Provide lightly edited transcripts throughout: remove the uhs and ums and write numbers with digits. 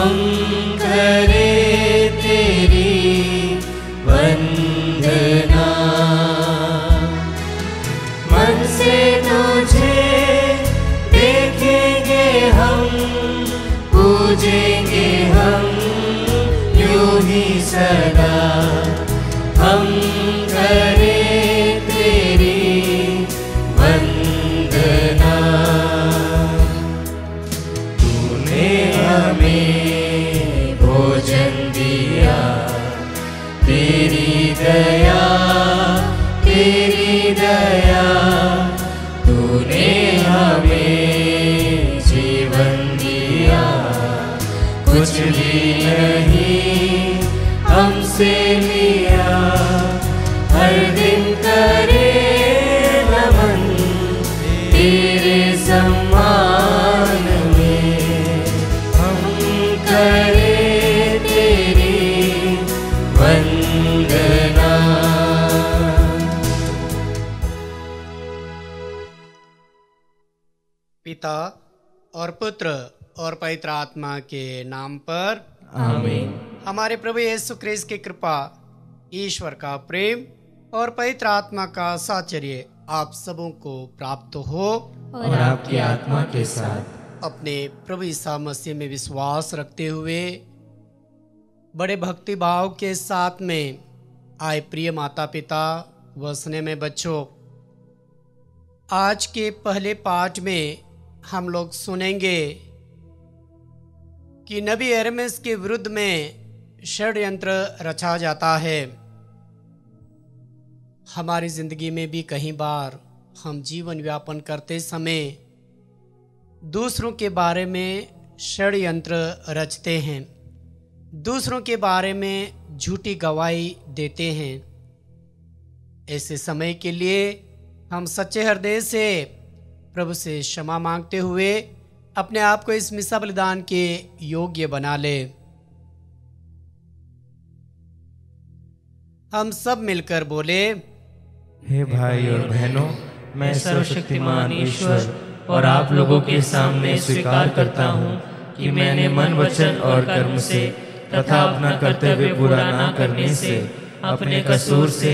हम करें तेरी वंदना, मन से तुझे देखेंगे हम, पूजेंगे हम यूं ही सदा। हम करें तेरी वंदना, तूने हमें भोजन दिया, तेरी दया, तेरी दया, तूने हमें जीवन दिया, कुछ भी नहीं हमसे लिया। हर दिन करे नमन तेरे सम्मान में, हम करें तेरी वंदना। पिता और पुत्र और पवित्र आत्मा के नाम पर आमीन। हमारे प्रभु यीशु ख्रीस्त की कृपा, ईश्वर का प्रेम और पवित्र आत्मा का साहचर्य आप सबों को प्राप्त हो और आपकी आत्मा के साथ। अपने प्रभु ईसा मसीह में विश्वास रखते हुए बड़े भक्ति भाव के साथ में आए प्रिय माता पिता व स्नेह में बच्चों, आज के पहले पाठ में हम लोग सुनेंगे कि नबी यिर्मयाह के विरुद्ध में षड्यंत्र रचा जाता है। हमारी जिंदगी में भी कई बार हम जीवन व्यापन करते समय दूसरों के बारे में षड्यंत्र रचते हैं, दूसरों के बारे में झूठी गवाही देते हैं। ऐसे समय के लिए हम सच्चे हृदय से प्रभु से क्षमा मांगते हुए अपने आप को इस मिसा बलिदान के योग्य बना ले। हम सब मिलकर बोले, हे भाई और बहनों, मैं सर्वशक्तिमान ईश्वर और आप लोगों के सामने स्वीकार करता हूँ कि मैंने मन, वचन और कर्म से तथा अपना कर्तव्य पूरा न करने से, अपने कसूर से,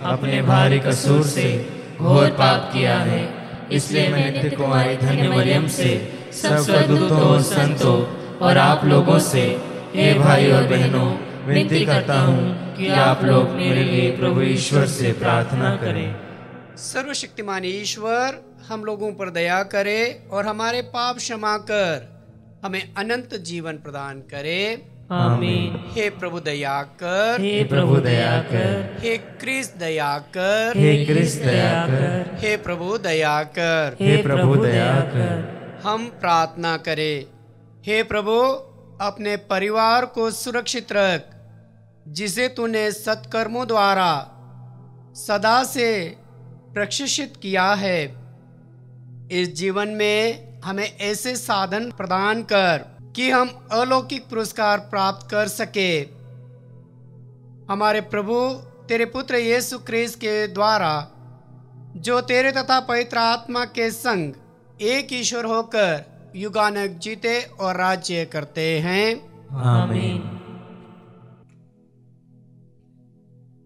अपने भारी कसूर से घोर पाप किया है। इसलिए मैं नित्य कुमारी धन्य मरियम से, सब स्वर्गदूतों और संतों और आप लोगों से, हे भाई और बहनों, विनती करता हूँ कि आप लोग मेरे लिए प्रभु ईश्वर से प्रार्थना करें। सर्वशक्तिमान ईश्वर हम लोगों पर दया करे और हमारे पाप क्षमा कर हमें अनंत जीवन प्रदान करे। आमीन। हे प्रभु दया कर, हे प्रभु दया कर, हे क्रिस्त दया कर, हे क्रिस्त दया कर, हे प्रभु दया कर, हे प्रभु दया कर। हम प्रार्थना करें। हे प्रभु, अपने परिवार को सुरक्षित रख, जिसे तूने सत्कर्मों द्वारा सदा से प्रशिक्षित किया है। इस जीवन में हमें ऐसे साधन प्रदान कर कि हम अलौकिक पुरस्कार प्राप्त कर सके। हमारे प्रभु तेरे पुत्र यीशु ख्रीस्त के द्वारा, जो तेरे तथा पवित्र आत्मा के संग एक ईश्वर होकर युगानुग जीते और राज्य करते हैं। आमीन।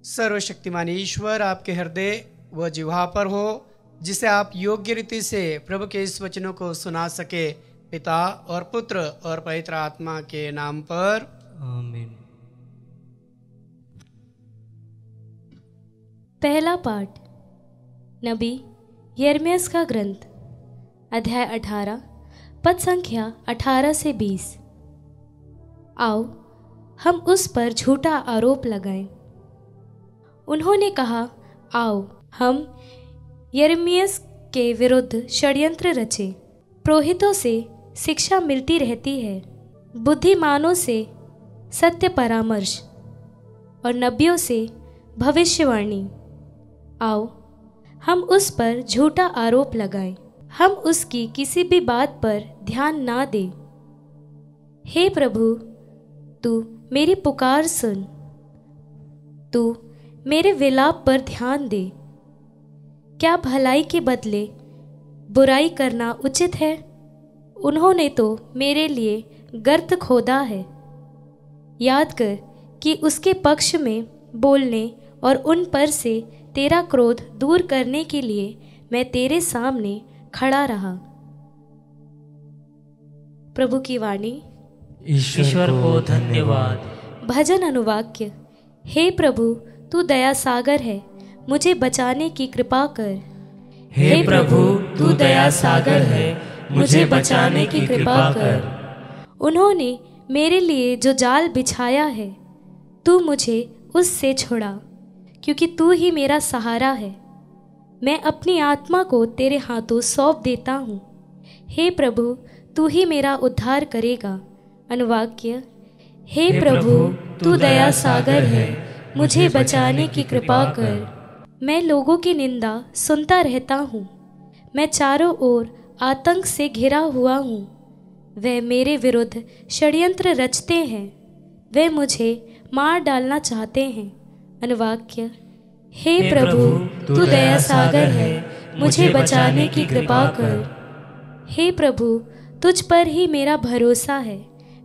सर्वशक्तिमान ईश्वर आपके हृदय व जिह्वा पर हो, जिसे आप योग्य रीति से प्रभु के इस वचनों को सुना सके। पिता और पुत्र और पवित्र आत्मा के नाम पर आमीन। पहला पाठ नबी यिर्मयाह का ग्रंथ, अध्याय 18, पद संख्या 18 से 20। आओ हम उस पर झूठा आरोप लगाएं। उन्होंने कहा, आओ हम यिर्मयाह के विरुद्ध षड्यंत्र रचे। पुरोहितों से शिक्षा मिलती रहती है, बुद्धिमानों से सत्य परामर्श और नबियों से भविष्यवाणी। आओ हम उस पर झूठा आरोप लगाएं, हम उसकी किसी भी बात पर ध्यान ना दें। हे प्रभु, तू मेरी पुकार सुन, तू मेरे विलाप पर ध्यान दे। क्या भलाई के बदले बुराई करना उचित है? उन्होंने तो मेरे लिए गर्त खोदा है। याद कर कि उसके पक्ष में बोलने और उन पर से तेरा क्रोध दूर करने के लिए मैं तेरे सामने खड़ा रहा। प्रभु की वाणी। ईश्वर को धन्यवाद। भजन अनुवाक्य। हे प्रभु, तू दया सागर है, मुझे बचाने की कृपा कर। हे प्रभु, तू दया सागर है, मुझे बचाने की कृपा कर। उन्होंने मेरे लिए जो जाल बिछाया है, तू मुझे उससे छुड़ा, क्योंकि तू ही मेरा सहारा है। मैं अपनी आत्मा को तेरे हाथों सौंप देता हूँ। हे प्रभु, तू ही मेरा उद्धार करेगा। अनुवाक्य। हे प्रभु, तू दया सागर है, मुझे बचाने की कृपा कर। मैं लोगों की निंदा सुनता रहता हूँ, मैं चारों ओर आतंक से घिरा हुआ हूँ। वे मेरे विरुद्ध षड्यंत्र रचते हैं, वे मुझे मार डालना चाहते हैं। अनुवाक्य। हे प्रभु, तू दया सागर है, मुझे बचाने की कृपा कर। हे प्रभु, तुझ पर ही मेरा भरोसा है।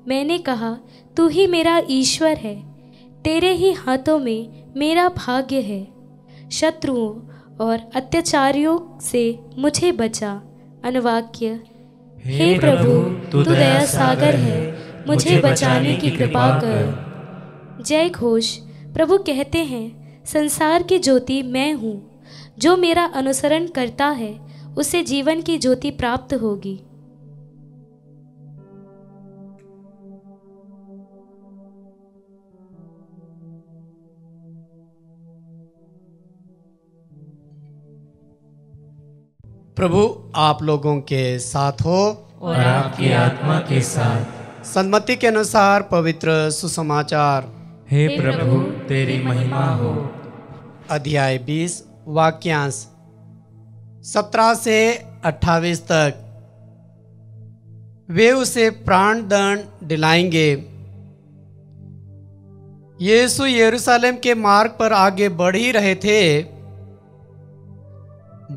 मैंने कहा, तू ही मेरा ईश्वर है, तेरे ही हाथों में मेरा भाग्य है। शत्रुओं और अत्याचारियों से मुझे बचा। अनुवाक्य। हे प्रभु, तू दया सागर है, मुझे बचाने की कृपा कर। जय घोष। प्रभु कहते हैं, संसार की ज्योति मैं हूँ। जो मेरा अनुसरण करता है, उसे जीवन की ज्योति प्राप्त होगी। प्रभु आप लोगों के साथ हो और आपकी आत्मा के साथ। सन्मति के अनुसार पवित्र सुसमाचार। हे प्रभु, तेरी महिमा हो। अध्याय 20 वाक्यांश 17 से 28 तक। वे उसे प्राण दंड दिलाएंगे। यीशु यरूशलेम के मार्ग पर आगे बढ़ ही रहे थे।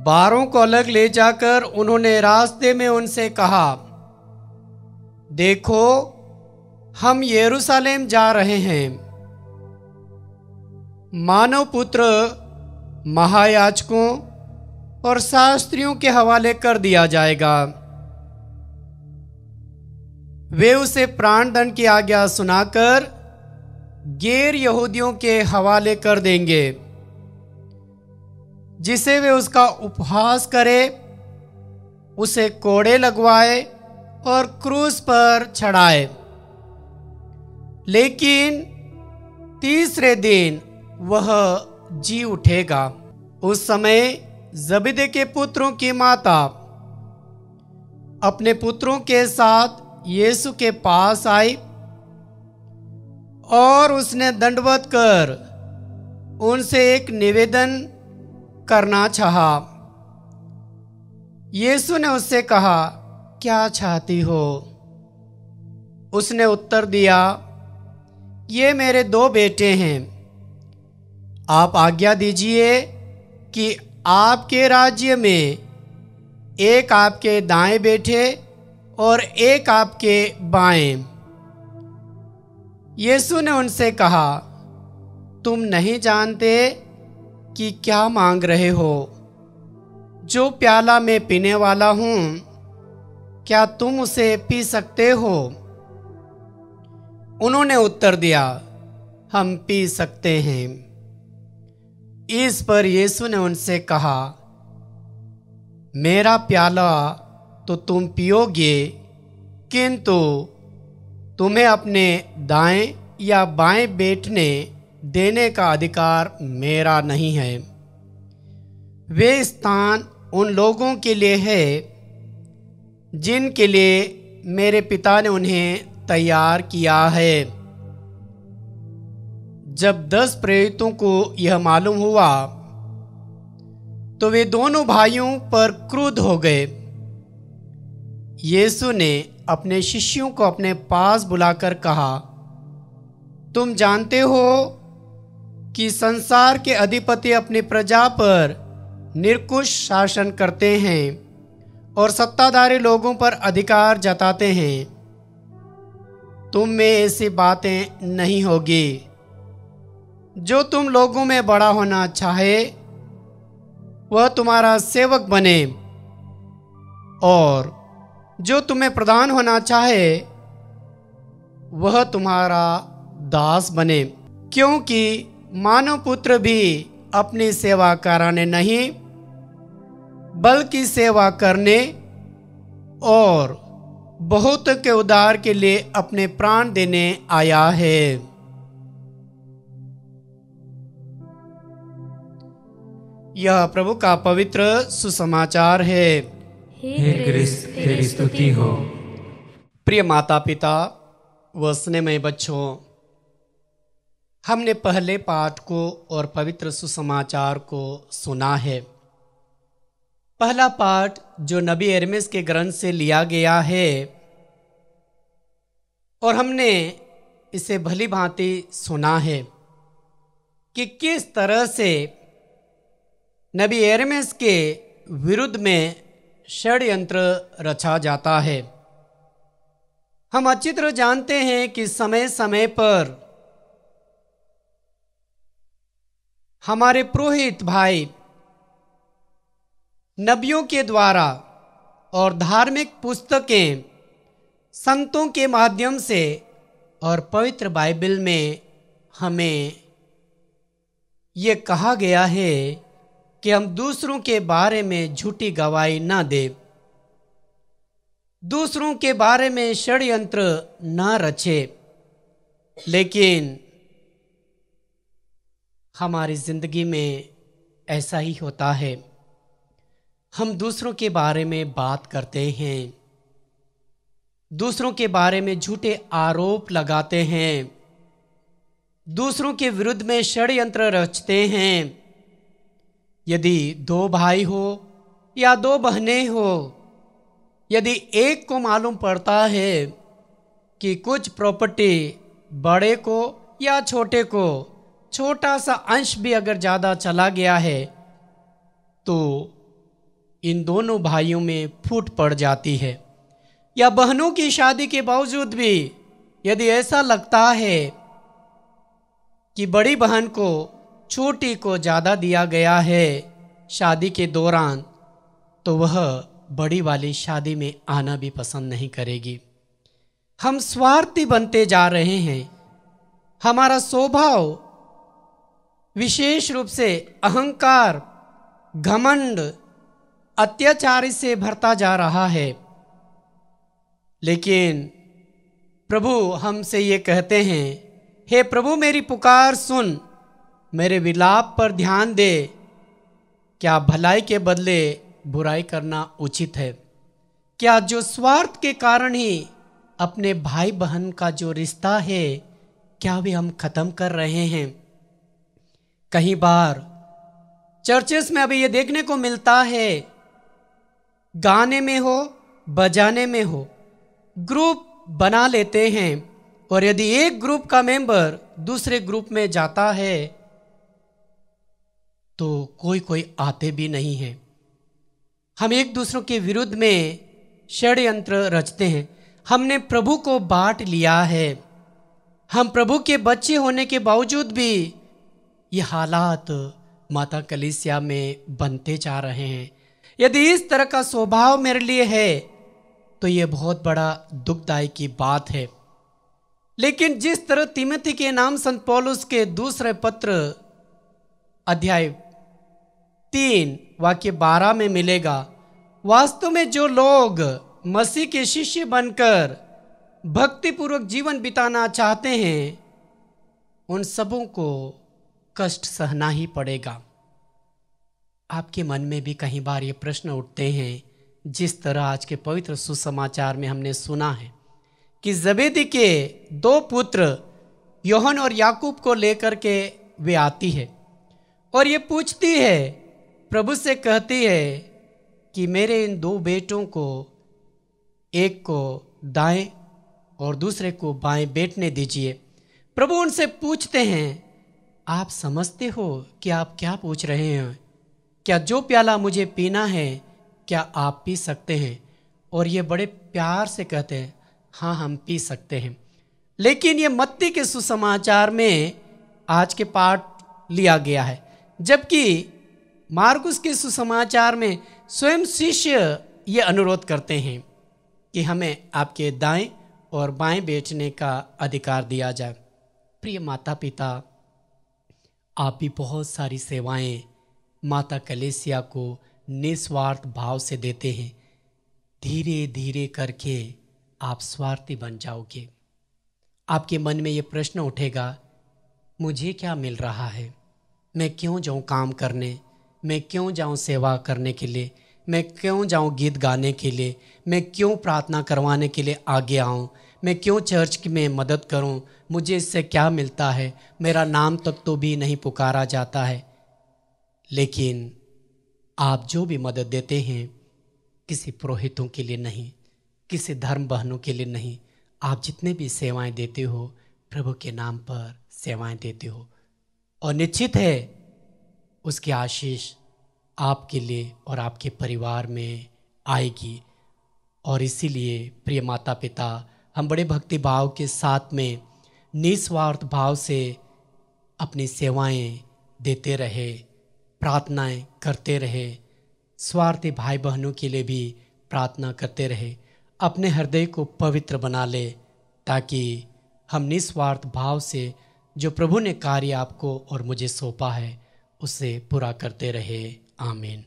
12 को अलग ले जाकर उन्होंने रास्ते में उनसे कहा, देखो, हम यरूशलेम जा रहे हैं। मानव पुत्र महायाजकों और शास्त्रियों के हवाले कर दिया जाएगा। वे उसे प्राण दंड की आज्ञा सुनाकर गैर यहूदियों के हवाले कर देंगे, जिसे वे उसका उपहास करे, उसे कोड़े लगवाए और क्रूस पर चढ़ाए। लेकिन तीसरे दिन वह जी उठेगा। उस समय जबदे के पुत्रों की माता अपने पुत्रों के साथ यीशु के पास आई और उसने दंडवत कर उनसे एक निवेदन करना चाहा। यीशु ने उससे कहा, क्या चाहती हो? उसने उत्तर दिया, ये मेरे 2 बेटे हैं। आप आज्ञा दीजिए कि आपके राज्य में एक आपके दाएं बैठे और एक आपके बाएं। यीशु ने उनसे कहा, तुम नहीं जानते कि क्या मांग रहे हो? जो प्याला मैं पीने वाला हूँ, क्या तुम उसे पी सकते हो? उन्होंने उत्तर दिया, हम पी सकते हैं। इस पर यीशु ने उनसे कहा, मेरा प्याला तो तुम पियोगे, किंतु तुम्हें अपने दाएं या बाएं बैठने देने का अधिकार मेरा नहीं है। वे स्थान उन लोगों के लिए है जिनके लिए मेरे पिता ने उन्हें तैयार किया है। जब 10 प्रेरितों को यह मालूम हुआ तो वे दोनों भाइयों पर क्रुद्ध हो गए। यीशु ने अपने शिष्यों को अपने पास बुलाकर कहा, तुम जानते हो कि संसार के अधिपति अपनी प्रजा पर निरंकुश शासन करते हैं और सत्ताधारी लोगों पर अधिकार जताते हैं। तुम में ऐसी बातें नहीं होगी। जो तुम लोगों में बड़ा होना चाहे वह तुम्हारा सेवक बने, और जो तुम्हें प्रधान होना चाहे वह तुम्हारा दास बने। क्योंकि मानव पुत्र भी अपनी सेवा कराने नहीं बल्कि सेवा करने और बहुत के उद्धार के लिए अपने प्राण देने आया है। यह प्रभु का पवित्र सुसमाचार है। हे क्रिस्त, तेरी स्तुति हो। प्रिय माता पिता व स्नेहमय बच्चों, हमने पहले पाठ को और पवित्र सुसमाचार को सुना है। पहला पाठ जो नबी यिर्मयाह के ग्रंथ से लिया गया है, और हमने इसे भली भांति सुना है कि किस तरह से नबी यिर्मयाह के विरुद्ध में षड्यंत्र रचा जाता है। हम अच्छी तरह जानते हैं कि समय समय पर हमारे पुरोहित भाई नबियों के द्वारा और धार्मिक पुस्तकें संतों के माध्यम से और पवित्र बाइबल में हमें ये कहा गया है कि हम दूसरों के बारे में झूठी गवाही न दें, दूसरों के बारे में षड्यंत्र न रचे। लेकिन हमारी जिंदगी में ऐसा ही होता है। हम दूसरों के बारे में बात करते हैं, दूसरों के बारे में झूठे आरोप लगाते हैं, दूसरों के विरुद्ध में षड्यंत्र रचते हैं। यदि दो भाई हो या दो बहनें हो, यदि एक को मालूम पड़ता है कि कुछ प्रॉपर्टी बड़े को या छोटे को छोटा सा अंश भी अगर ज़्यादा चला गया है, तो इन दोनों भाइयों में फूट पड़ जाती है। या बहनों की शादी के बावजूद भी यदि ऐसा लगता है कि बड़ी बहन को छोटी को ज़्यादा दिया गया है शादी के दौरान, तो वह बड़ी वाली शादी में आना भी पसंद नहीं करेगी। हम स्वार्थी बनते जा रहे हैं। हमारा स्वभाव विशेष रूप से अहंकार, घमंड, अत्याचारी से भरता जा रहा है। लेकिन प्रभु हमसे ये कहते हैं, हे प्रभु मेरी पुकार सुन, मेरे विलाप पर ध्यान दे। क्या भलाई के बदले बुराई करना उचित है? क्या जो स्वार्थ के कारण ही अपने भाई बहन का जो रिश्ता है, क्या भी हम खत्म कर रहे हैं? कई बार चर्चेस में अभी ये देखने को मिलता है, गाने में हो बजाने में हो, ग्रुप बना लेते हैं, और यदि एक ग्रुप का मेंबर दूसरे ग्रुप में जाता है तो कोई कोई आते भी नहीं है। हम एक दूसरों के विरुद्ध में षड्यंत्र रचते हैं। हमने प्रभु को बांट लिया है। हम प्रभु के बच्चे होने के बावजूद भी ये हालात माता कलीसिया में बनते जा रहे हैं। यदि इस तरह का स्वभाव मेरे लिए है तो ये बहुत बड़ा दुखदाई की बात है। लेकिन जिस तरह तीमुथी के नाम संत पौलुस के दूसरे पत्र अध्याय 3 वाक्य 12 में मिलेगा, वास्तव में जो लोग मसीह के शिष्य बनकर भक्तिपूर्वक जीवन बिताना चाहते हैं उन सबों को कष्ट सहना ही पड़ेगा। आपके मन में भी कई बार ये प्रश्न उठते हैं, जिस तरह आज के पवित्र सुसमाचार में हमने सुना है कि जबेदी के 2 पुत्र योहन और याकूब को लेकर के वे आती है और ये पूछती है, प्रभु से कहती है कि मेरे इन 2 बेटों को, एक को दाएं और दूसरे को बाएं बैठने दीजिए। प्रभु उनसे पूछते हैं, आप समझते हो कि आप क्या पूछ रहे हैं? क्या जो प्याला मुझे पीना है, क्या आप पी सकते हैं? और ये बड़े प्यार से कहते हैं, हाँ हम पी सकते हैं। लेकिन ये मत्ती के सुसमाचार में आज के पाठ लिया गया है, जबकि मार्कुस के सुसमाचार में स्वयं शिष्य ये अनुरोध करते हैं कि हमें आपके दाएं और बाएं बेचने का अधिकार दिया जाए। प्रिय माता पिता, आप भी बहुत सारी सेवाएं माता कलेसिया को निस्वार्थ भाव से देते हैं। धीरे धीरे करके आप स्वार्थी बन जाओगे। आपके मन में ये प्रश्न उठेगा, मुझे क्या मिल रहा है? मैं क्यों जाऊं काम करने? मैं क्यों जाऊं सेवा करने के लिए? मैं क्यों जाऊं गीत गाने के लिए? मैं क्यों प्रार्थना करवाने के लिए आगे आऊं? मैं क्यों चर्च में मदद करूं? मुझे इससे क्या मिलता है? मेरा नाम तक तो भी नहीं पुकारा जाता है। लेकिन आप जो भी मदद देते हैं, किसी पुरोहितों के लिए नहीं, किसी धर्म बहनों के लिए नहीं, आप जितने भी सेवाएं देते हो प्रभु के नाम पर सेवाएं देते हो, और निश्चित है उसकी आशीष आपके लिए और आपके परिवार में आएगी। और इसीलिए प्रिय माता पिता, हम बड़े भक्ति भाव के साथ में निस्वार्थ भाव से अपनी सेवाएं देते रहे, प्रार्थनाएं करते रहे, स्वार्थी भाई बहनों के लिए भी प्रार्थना करते रहे, अपने हृदय को पवित्र बना ले, ताकि हम निस्वार्थ भाव से जो प्रभु ने कार्य आपको और मुझे सौंपा है उसे पूरा करते रहे। आमीन।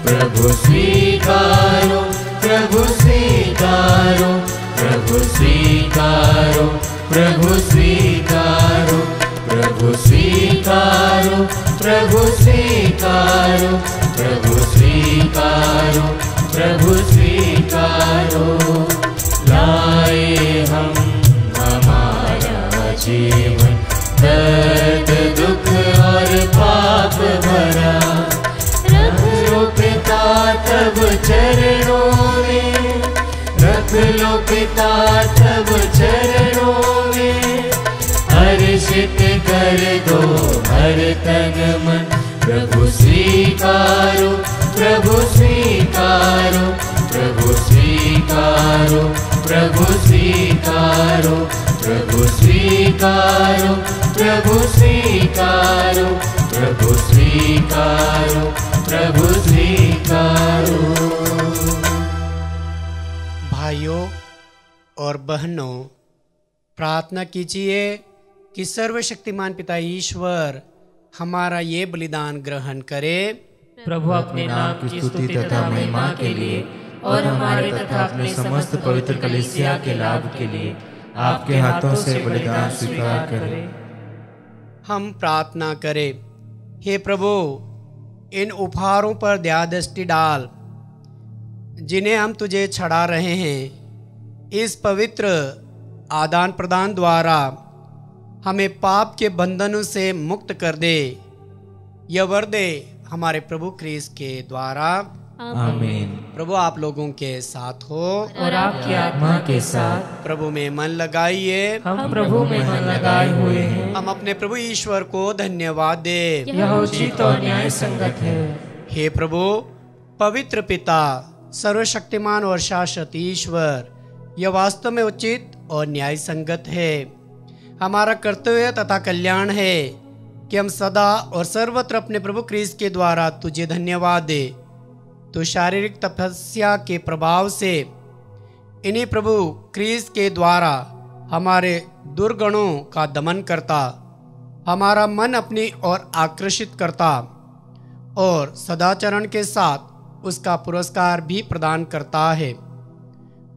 प्रभु स्वीकारो, प्रभु स्वीकारो, प्रभु स्वीकारो, प्रभु स्वीकारो, प्रभु स्वीकारो, प्रभु स्वीकारो, प्रभु स्वीकारो, प्रभु स्वीकारो। लाए हम हमारा जीवन दर्द दुख और पाप भरा, रख लो पिता तब चरणों में, रख लो पिता तब चरणों में, हर्षित कर दो हर तन मन। प्रभु स्वीकारो, प्रभु स्वीकारो, प्रभु स्वीकारो, प्रभु स्वीकारो, प्रभु स्वीकारो, प्रभु स्वीकारो, प्रभु स्वीकारो, प्रभु स्वीकारो। भाइयों और बहनों, प्रार्थना कीजिए कि सर्वशक्तिमान पिता ईश्वर हमारा ये बलिदान ग्रहण करे। प्रभु अपने नाम की स्तुति तथा महिमा के लिए और हमारे तथा अपने समस्त पवित्र कलीसिया के लाभ के लिए आपके हाथों से बलिदान स्वीकार करें। हम प्रार्थना करें। हे प्रभु, इन उपहारों पर दया दृष्टि डाल जिन्हें हम तुझे चढ़ा रहे हैं। इस पवित्र आदान प्रदान द्वारा हमें पाप के बंधनों से मुक्त कर दे। यह वर दे हमारे प्रभु क्रिस्त के द्वारा। आमीन। प्रभु आप लोगों के साथ हो और आपकी आत्मा के साथ। प्रभु में मन लगाइए। हम प्रभु में मन लगाए हुए हैं। हम अपने प्रभु ईश्वर को धन्यवाद दे। यह उचित और न्याय संगत है। हे प्रभु, पवित्र पिता, सर्वशक्तिमान और शाश्वत ईश्वर, यह वास्तव में उचित और न्याय संगत है। हमारा कर्तव्य तथा कल्याण है कि हम सदा और सर्वत्र अपने प्रभु क्रिस्त के द्वारा तुझे धन्यवाद दे। तो शारीरिक तपस्या के प्रभाव से इन्हीं प्रभु क्रिस्त के द्वारा हमारे दुर्गुणों का दमन करता, हमारा मन अपनी ओर आकर्षित करता और सदाचरण के साथ उसका पुरस्कार भी प्रदान करता है।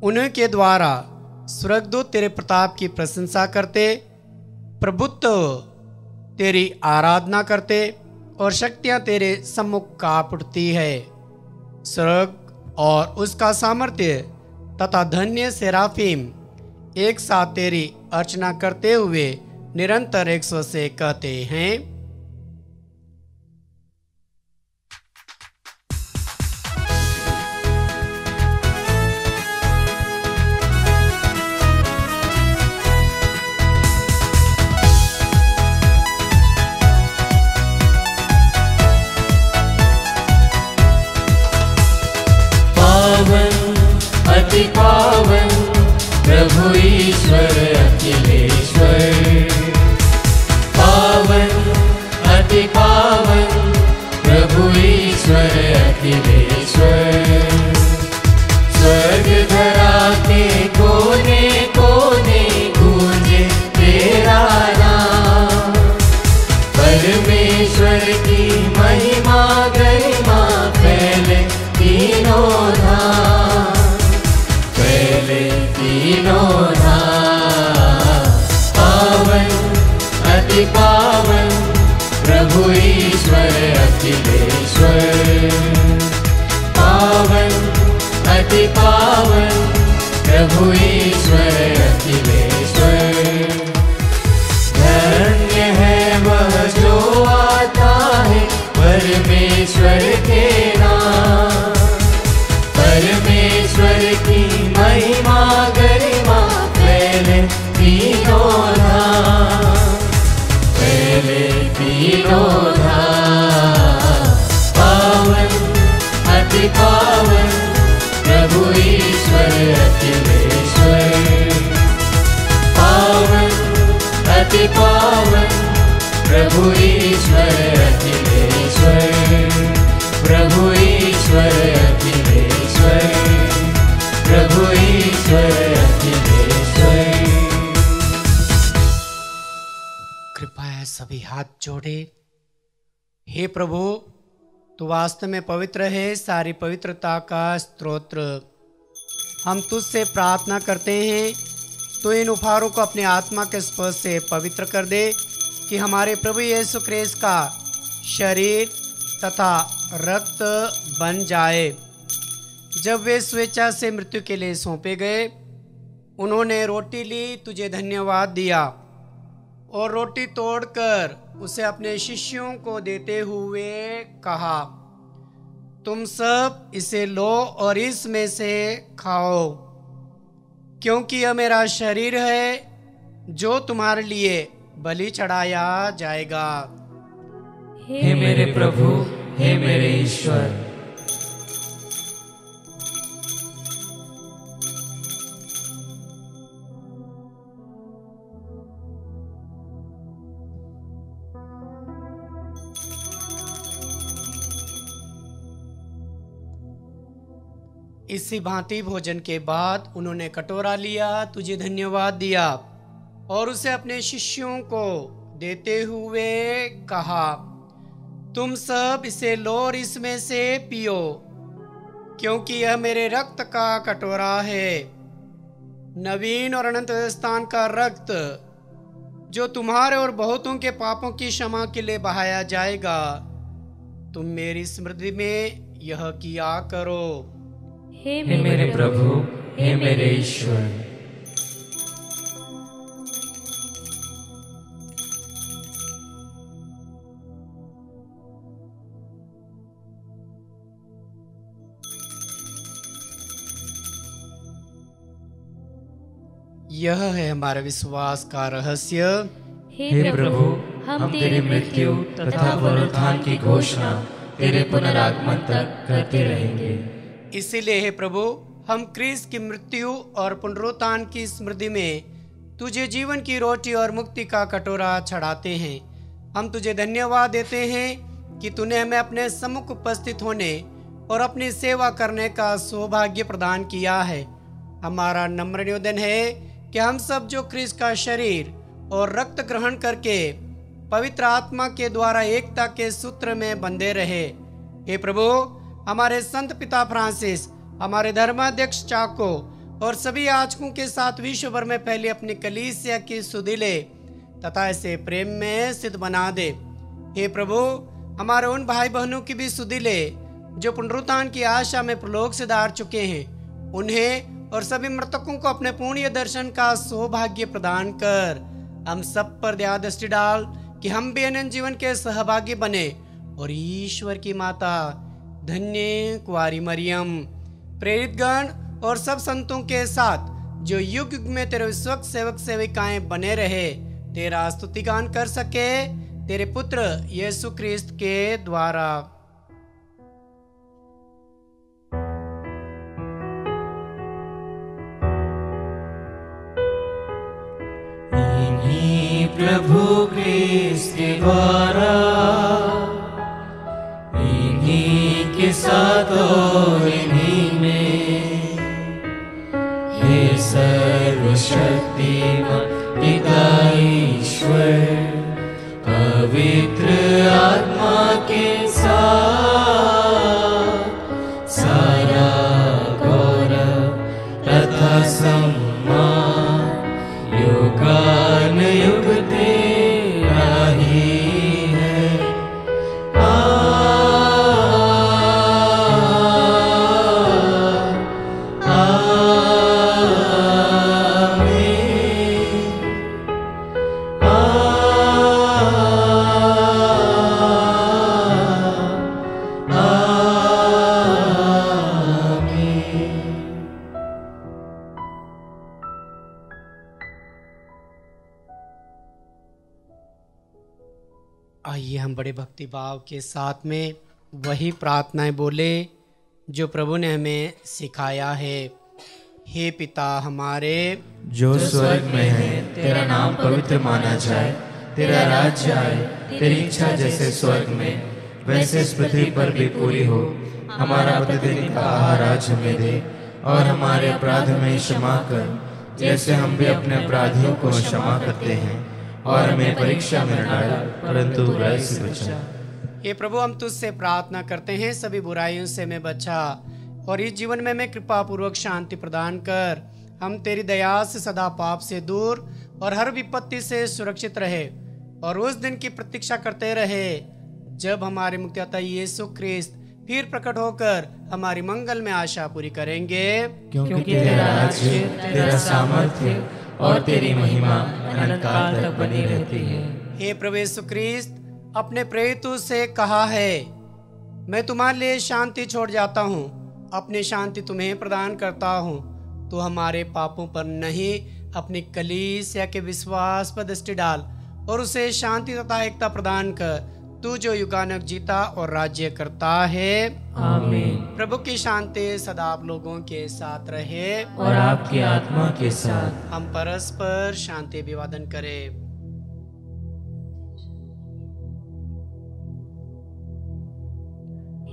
उन्हीं के द्वारा स्वर्गदूत तेरे प्रताप की प्रशंसा करते, प्रभुत्व तेरी आराधना करते और शक्तियां तेरे सम्मुख कांप उठती है। स्वर्ग और उसका सामर्थ्य तथा धन्य सेराफीम एक साथ तेरी अर्चना करते हुए निरंतर एक स्वर से कहते हैं, अति पावन प्रभु ईश्वर अखिलेश्वर। पावन अति पावन प्रभु ईश्वर अखिलेश्वर। स्वर्ग धरा के कोने कोने गूंजे तेरा नाम। परमेश्वर की महिमा गरिमा फैले तीनों धाम, फैले तीनों धाम। पावन अति पावन प्रभु ईश्वर अखिलेश्वर। पावन अति पावन प्रभु ईश्वर अखिलेश्वर। धन्य है वह जो आता है परमेश्वर के नाम। परमेश्वर की महिमा गरिमा फैले तीनों धाम, फैले तीनों धाम। पावन अति पावन प्रभु ईश्वर अखिलेश्वर। पावन अति पावन प्रभु ईश्वर अखिलेश्वर। प्रभु ईश्वर अखिलेश्वर। प्रभु ईश्वर अखिलेश्वर। कृपया सभी हाथ जोड़े। हे प्रभु, तू वास्तव में पवित्र है, सारी पवित्रता का स्तोत्र हम तुझसे प्रार्थना करते हैं। तो इन उपहारों को अपने आत्मा के स्पर्श से पवित्र कर दे कि हमारे प्रभु यीशु ख्रीस्त का शरीर तथा रक्त बन जाए। जब वे स्वेच्छा से मृत्यु के लिए सौंपे गए, उन्होंने रोटी ली, तुझे धन्यवाद दिया और रोटी तोड़कर उसे अपने शिष्यों को देते हुए कहा, तुम सब इसे लो और इसमें से खाओ, क्योंकि यह मेरा शरीर है जो तुम्हारे लिए बलि चढ़ाया जाएगा। हे मेरे प्रभु, हे मेरे ईश्वर। इसी भांति भोजन के बाद उन्होंने कटोरा लिया, तुझे धन्यवाद दिया और उसे अपने शिष्यों को देते हुए कहा, तुम सब इसे लो और इसमें से पियो, क्योंकि यह मेरे रक्त का कटोरा है, नवीन और अनंत स्थान का रक्त, जो तुम्हारे और बहुतों के पापों की क्षमा के लिए बहाया जाएगा। तुम मेरी स्मृति में यह किया करो। हे मेरे प्रभु, हे मेरे ईश्वर। यह है हमारे विश्वास का रहस्य। हे प्रभु, हम तेरी मृत्यु तथा पुनरुत्थान की घोषणा तेरे पुनरागमन तक करते रहेंगे। इसीलिए हे प्रभु, हम क्रिस्त की मृत्यु और पुनरुत्थान की स्मृति में तुझे जीवन की रोटी और मुक्ति का कटोरा चढ़ाते हैं। हम तुझे धन्यवाद देते हैं कि तूने हमें अपने सम्मुख उपस्थित होने और अपनी सेवा करने का सौभाग्य प्रदान किया है। हमारा नम्र निवेदन है कि हम सब जो क्रिस्त का शरीर और रक्त ग्रहण करके पवित्र आत्मा के द्वारा एकता के सूत्र में बंधे रहे। हे प्रभु, हमारे संत पिता फ्रांसिस, हमारे धर्माध्यक्ष चाको और सभी याजकों के साथ विश्व भर में फैली अपनी कलीसिया की सुधीले तथा इसे प्रेम में सिद्ध बना दे। हे प्रभु, हमारे उन भाई बहनों की भी सुधि ले जो पुनरुत्थान की आशा में प्रलोक से धार चुके हैं। उन्हें और सभी मृतकों को अपने पुण्य दर्शन का सौभाग्य प्रदान कर। हम सब पर दया दृष्टि डाल कि हम भी अनंत जीवन के सहभागी बने और ईश्वर की माता धन्य कुंवारी मरियम, प्रेरित गण और सब संतों के साथ जो युग युग में तेरे विश्वस्त सेवक सेविकाएं बने रहे, तेरा स्तुति गान कर सके तेरे पुत्र यीशु क्रिस्त के द्वारा। इन्हीं प्रभु क्रिस्त के द्वारा, इन्हीं के साथ और इन्हीं में, हे सर्वशक्तिमान पिता ईश्वर, पवित्र आत्मा के साथ सारा गौरव तथा सम्मान युगानुयुग तेरा ही है। आइए हम बड़े भक्ति भाव के साथ में वही प्रार्थनाएं बोले जो प्रभु ने हमें सिखाया है। हे पिता हमारे जो स्वर्ग में है, तेरा नाम पवित्र माना जाए, तेरा राज्य आए, तेरी इच्छा जैसे स्वर्ग में वैसे इस पृथ्वी पर भी पूरी हो। हमारा प्रतिदिन का आहार आज हमें दे, और हमारे अपराध में क्षमा कर जैसे हम भी अपने अपराधियों को क्षमा करते हैं, और हमें परीक्षा में न डाल परंतु बुराई से बचा। हे प्रभु, हम तुझसे प्रार्थना करते हैं सभी बुराइयों से हमें बचा और इस जीवन में हमें कृपा पूर्वक शांति प्रदान कर। हम तेरी दया से सदा पाप से दूर और हर विपत्ति से सुरक्षित रहे और उस दिन की प्रतीक्षा करते रहे जब हमारे मुक्तिदाता यीशु ख्रिस्त फिर प्रकट होकर हमारी मंगल में आशा पूरी करेंगे। क्योंकि तेरा राज्य, तेरा सामर्थ्य और तेरी महिमा अनंत काल तक बनी रहती है। हे प्रभु यीशु ख्रिस्त, अपने प्रेरितों से कहा है, मैं तुम्हारे लिए शांति छोड़ जाता हूँ, अपनी शांति तुम्हें प्रदान करता हूँ। तो हमारे पापों पर नहीं, अपनी कलीसिया के विश्वास पर दृष्टि डाल और उसे शांति तथा एकता प्रदान कर। तू जो युगानुयुग जीता और राज्य करता है, आमीन। प्रभु की शांति सदा आप लोगों के साथ रहे और आपकी आत्मा के साथ। हम परस्पर शांति अभिवादन करें।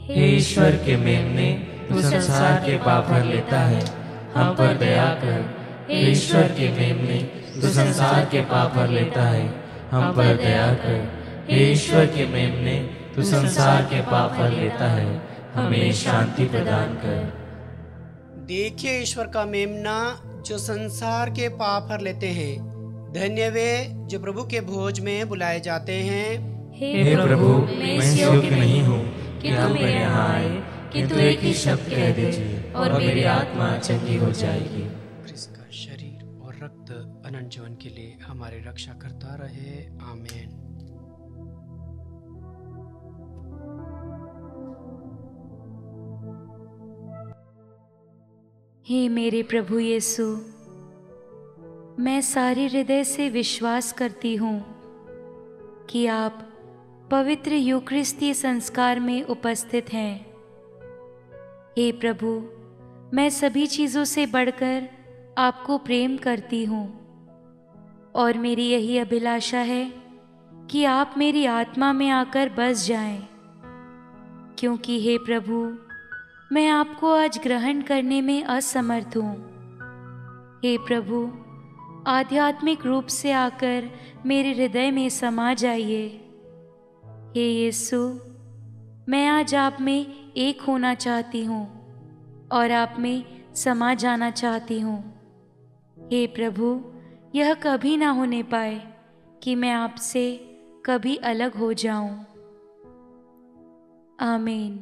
हे ईश्वर के मेमने, तू संसार के पाप हर लेता है, हम पर दया कर। हे ईश्वर के मेमने, तू संसार के पाप हर लेता है, हम पर दया कर। हे ईश्वर के मेमने, तू संसार के पाप हर लेता है, हमें शांति प्रदान कर। देखिए ईश्वर का मेमना जो संसार के पाप हर लेते हैं। धन्य वे जो प्रभु के भोज में बुलाए जाते हैं। हे प्रभु, मैं इस योग्य नहीं हूँ कि तुम मेरे यहाँ आए, किंतु एक ही शब्द कह दीजिए और मेरी आत्मा चंगी हो जाएगी। क्रिस्त का शरीर और रक्त अनंत जीवन के लिए हमारी रक्षा करता रहे। आमीन। हे मेरे प्रभु यीशु, मैं सारे हृदय से विश्वास करती हूँ कि आप पवित्र यूकरिस्तीय संस्कार में उपस्थित हैं। हे प्रभु, मैं सभी चीज़ों से बढ़कर आपको प्रेम करती हूँ और मेरी यही अभिलाषा है कि आप मेरी आत्मा में आकर बस जाएं, क्योंकि हे प्रभु, मैं आपको आज ग्रहण करने में असमर्थ हूँ। हे प्रभु, आध्यात्मिक रूप से आकर मेरे हृदय में समा जाइए। हे यीशु, मैं आज आप में एक होना चाहती हूँ और आप में समा जाना चाहती हूँ। हे प्रभु, यह कभी ना होने पाए, कि मैं आपसे कभी अलग हो जाऊं। आमीन।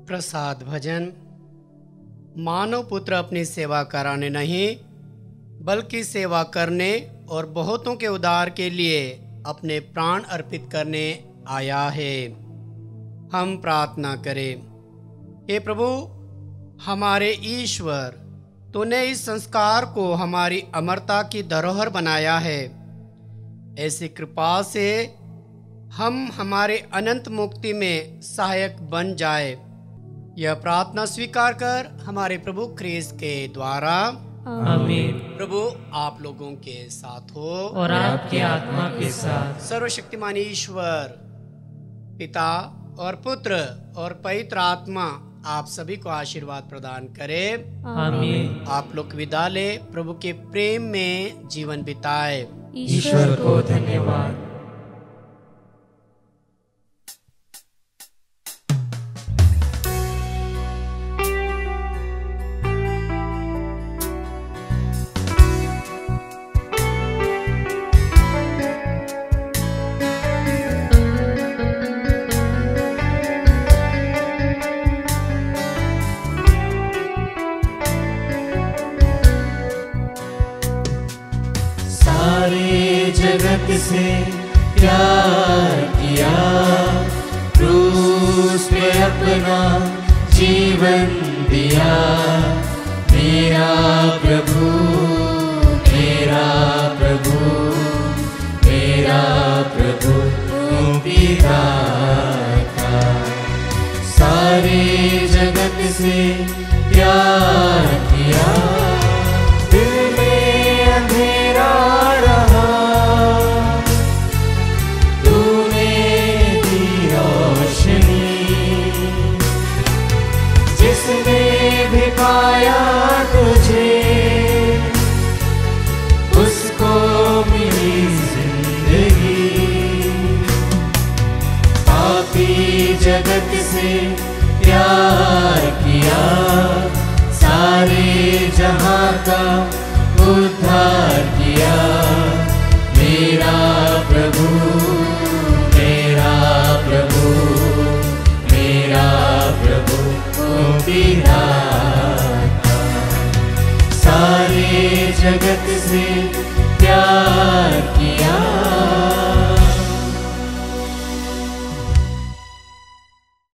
प्रसाद भजन। मानव पुत्र अपनी सेवा कराने नहीं बल्कि सेवा करने और बहुतों के उद्धार के लिए अपने प्राण अर्पित करने आया है। हम प्रार्थना करें। हे प्रभु हमारे ईश्वर, तूने इस संस्कार को हमारी अमरता की धरोहर बनाया है। ऐसी कृपा से हम हमारे अनंत मुक्ति में सहायक बन जाए। यह प्रार्थना स्वीकार कर हमारे प्रभु ख्रीस्त के द्वारा। आमीन। प्रभु आप लोगों के साथ हो और आपकी आत्मा के साथ। सर्वशक्तिमान ईश्वर पिता और पुत्र और पवित्र आत्मा आप सभी को आशीर्वाद प्रदान करे। आमीन। आप लोग विदा ले प्रभु के प्रेम में जीवन बिताए। ईश्वर को धन्यवाद। जगत से प्यार किया, क्रूस पे अपना जीवन दिया। मेरा प्रभु, मेरा प्रभु, मेरा प्रभु मुक्तिदाता। सारे जगत से प्यार किया, दिल में अंधेरा रहा, जिसने भी पाया तुझे, उसको मिली जिंदगी। पापी जगत से प्यार किया, सारे जहां का उद्धार किया। मेरा प्रभु, मेरा प्रभु, मेरा प्रभु मुक्तिदाता। सारे जगत से प्यार